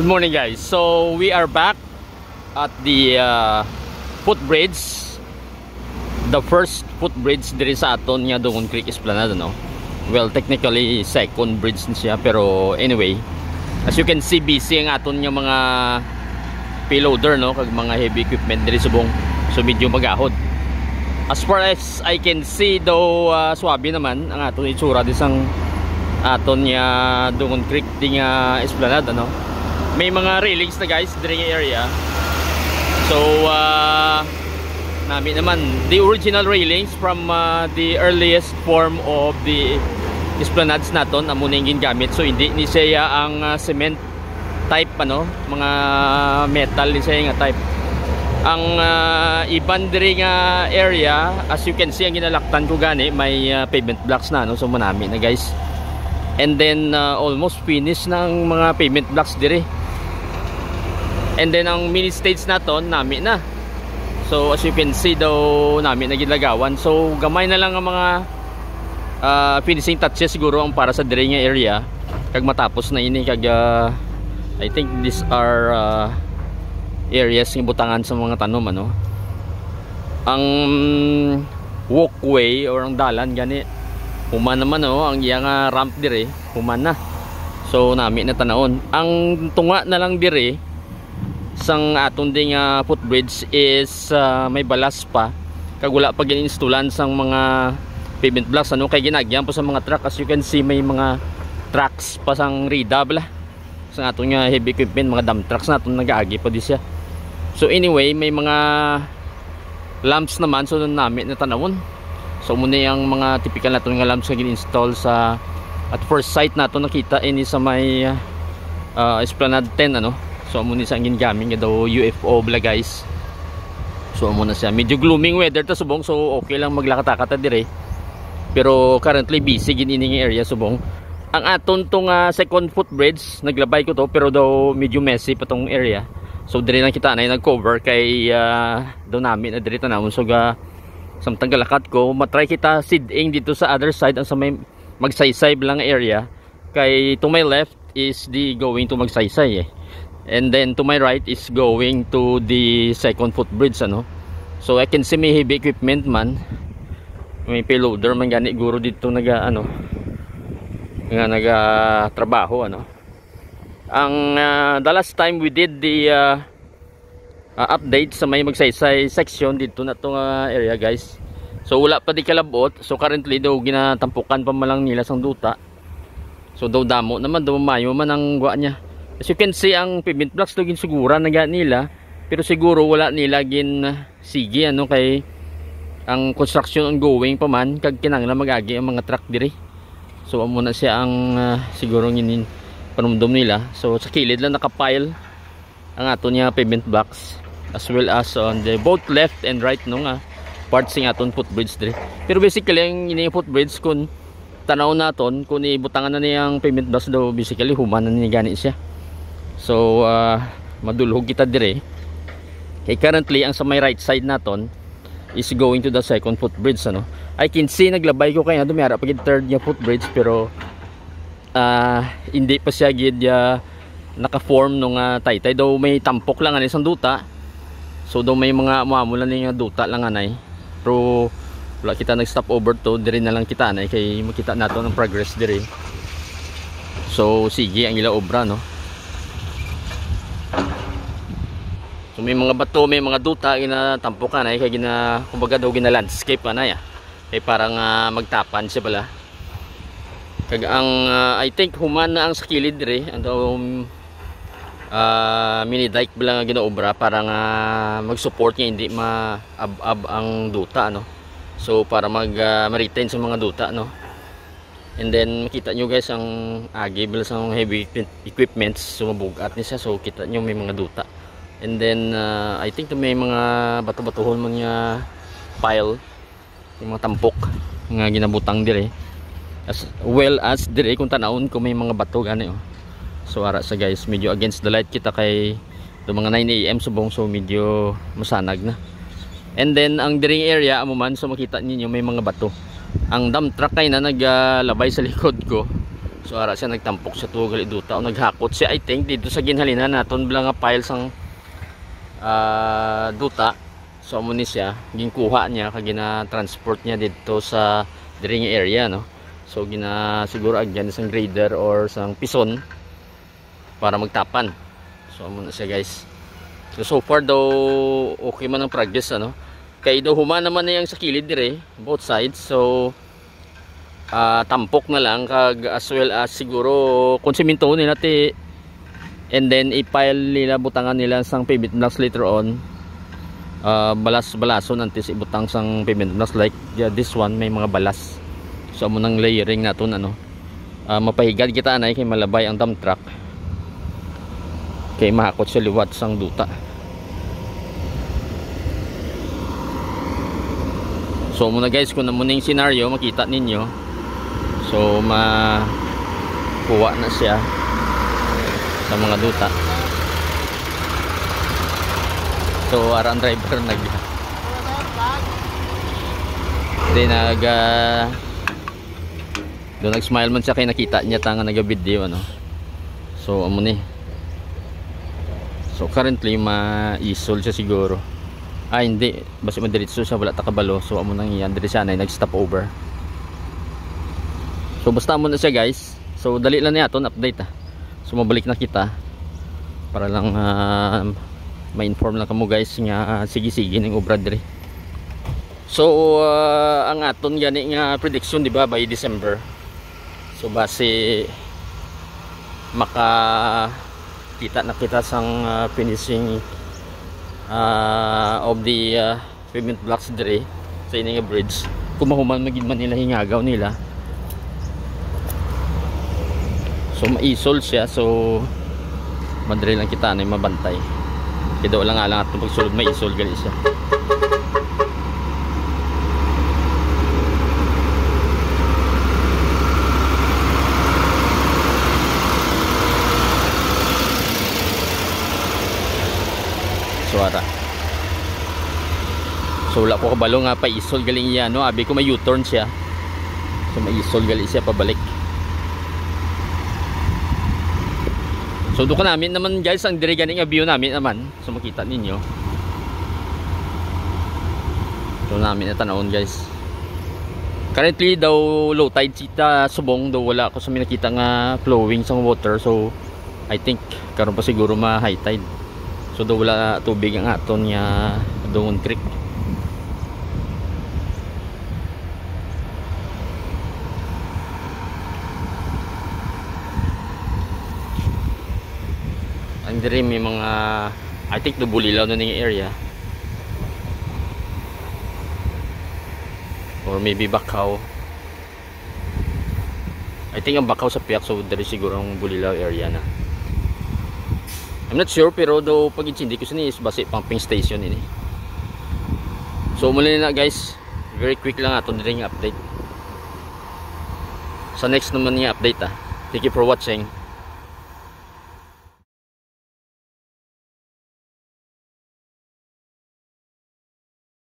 morning guys. So we are back at the footbridge. The first footbridge diri sa aton nga Dungon Creek Esplanade, no? Well, technically second bridge siya, pero anyway, as you can see, busy ang aton nga mga payloader, no? Kag mga heavy equipment diri subong. So medyo magahod. As far as I can see though, swabe naman ang aton itsura disang aton nga Dungon Creek ding Esplanade, no? May mga railings na guys diri nga area. So namin naman the original railings from the earliest form of the esplanades naton amo ning gingamit. So hindi ni siya ang cement type, ano, mga metal ni siya nga type. Ang iban diri nga area, as you can see, ang ginalaktan ko gani may pavement blocks na, no? So manami na guys. And then almost finished ng mga pavement blocks diri. And then ang mini stage naton nami na. So as you can see daw, nami na gilagawan. So gamay na lang ang mga finishing touches siguro ang para sa diri nga area. Kag matapos na ini, kag I think these are areas ng butangan sa mga tanom, ano. Ang walkway or ang dalan gani human naman, oh, ang iyang ramp dire human na. So nami na tanawon. Ang tunga na lang dire sang aton ding footbridge is may balas pa, kag wala pa gin-installan sang mga pavement blocks, ano, kay ginagyan po sa mga truck. As you can see, may mga trucks pa sang rida bala sang aton nga heavy equipment, mga dump trucks naton nagaagi pa di siya. So anyway, may mga lamps naman, so namin na tanawon. So muna yung mga typical naton nga lamps nga gin-install sa at first sight naton nakita ini sa may Esplanade 10, ano. So amo ni sa gingamit nga daw UFO bala guys. So amo na siya, medyo glooming weather ta subong, so okay lang maglakata-kata dire. Pero currently busy gin ini nga area subong. Ang aton tong second footbridge, naglabay ko to, pero daw medyo messy pa tong area. So dire lang kita na nag-cover kay daw namin na dire tanawon. So samtang galakat ko, matry kita siding dito sa other side, ang sa may magsaysay lang area. Kay to my left is the going to magsaysay, eh. And then to my right is going to the second footbridge, ano. So I can see may heavy equipment man, may payloader man gani guro dito naga trabaho, ano. Ang the last time we did the update sa may magsaysay section dito na tong area guys, so wala pa di kalabot. So currently daw ginatampukan pa malang nila sang duta. So daw damo naman, daw mayo man ang guwa niya. As you can see, ang pavement blocks daw ginsugura na nila, pero siguro wala nila gin sige, ano, kay ang construction ongoing pa man, kag kinahanglan magagi ang mga truck diri. So amo na siya ang siguro nginin panumdum nila. So sa kilid lang nakapile ang aton nga pavement blocks, as well as on the both left and right nung parts ng aton footbridge diri. Pero basically ang ini footbridge, kun tanaw naton, kun ibutangan na niyang pavement blocks daw, basically human na ni gani siya. So madulhog kita dire. Okay, currently ang sa may right side naton is going to the second footbridge, ano. I can see naglabay ko kaya dumiyara pa gid third nga footbridge, pero hindi pa siya gid naka-form nung taytay daw. May tampok lang ani sang duta. So daw may mga muamulan ni nga duta lang anay. Pero wala kita nag-stop over to, dire na lang kita anay kay makita nato ang progress dire. So sige ang ila obra, no. So may mga bato, may mga duta ginatampukan ay kay kumbaga daw gina landscape anay, kay parang magtapan siya pala. Kag ang I think human na ang sa kilid dire, ang daw mini dike bala nga ginaobra para nga mag-support niya, hindi ma-ab ang duta, no. So para ma-retain sa mga duta, no. And then makita nyo guys ang agi bala sa heavy equipments, sumabugat ni siya. So kita nyo may mga duta. And then I think may mga bato-batuhon man nga pile, yung mga tampok nga ginabutang dire, as well as dire kung tanawon ko may mga bato gani, oh. So ara sa guys, medyo against the light kita kay do mga 9 AM subong, so medyo masanag na. And then ang diring area amo man, so makita ninyo may mga bato. Ang dump truck kay na naglabay sa likod ko, So ara siya nagtampok sa tuwa gali duta o naghakot siya, I think dito sa ginhalinan naton bala nga piles ang duta. So amo ni siya ginkuha niya kag gina-transport niya dito sa diri nga area, no. So siguro agyan isang grader or isang pison para magtapan. So amo na siya, guys. So far daw okay man ang progress, ano. Kay daw human naman na yang sa kilid dire, both sides. So tampok na lang kag as well as siguro konsiminto nila ti, and then ipile nila butangan nila sang pavement blocks later on. Balas-balason antes ibutang sang pavement blocks like this one may mga balas. So amo nang layering naton, ano. Mapahigad kita anay kay malabay ang dump truck. Kay mahakot sa liwat sang duta. So muna, guys, kung muna yung scenario makita ninyo. So makuha na siya sa mga duta. So arang driver doon nag-smile man siya kay nakita niya tanga naga-video, ano. So amo ni. So currently ma-isol siya siguro. Hindi, basta madiretso siya, wala takabalo. So amo nang iyan diri siya na nag-stop over. So basta mo na siya, guys. So dali lang niya aton update. So mabalik na kita para lang ma-inform lang kamo, guys, nga sige-sige ning obra diri. So ang aton gani nga prediction, di ba, by December. So base kita na kita sang finishing of the pavement blocks dire sa ining bridge. Kung mahuman magid man nila hingagaw nila. So maisol siya, so madre lang kita na mabantay. Kaya daw lang nga lang at pagsulod maisol gali siya. So wala ko kabalo nga pa isol galing iya, no. Abi ko may U-turn siya. So may isol gali siya pabalik. So doon ka namin naman, guys, ang dire ganing view namin naman. So makita ninyo. So namin na tanawon, guys. Currently daw low tide sita subong, daw wala ko sa minakita nga flowing sang water. So I think karon pa siguro ma high tide. So daw wala tubig ang aton nga Dungon Creek. Ang diri may mga, I think Bulilaw na ning area. Or maybe Bakaw. I think ang Bakaw sa Piak, so diri siguro ang Bulilaw area na. I'm not sure, pero do pag hindi ko sini is base pumping station ini. So muli na, guys, very quick lang aton diri nga update. Sa next naman nga update, thank you for watching.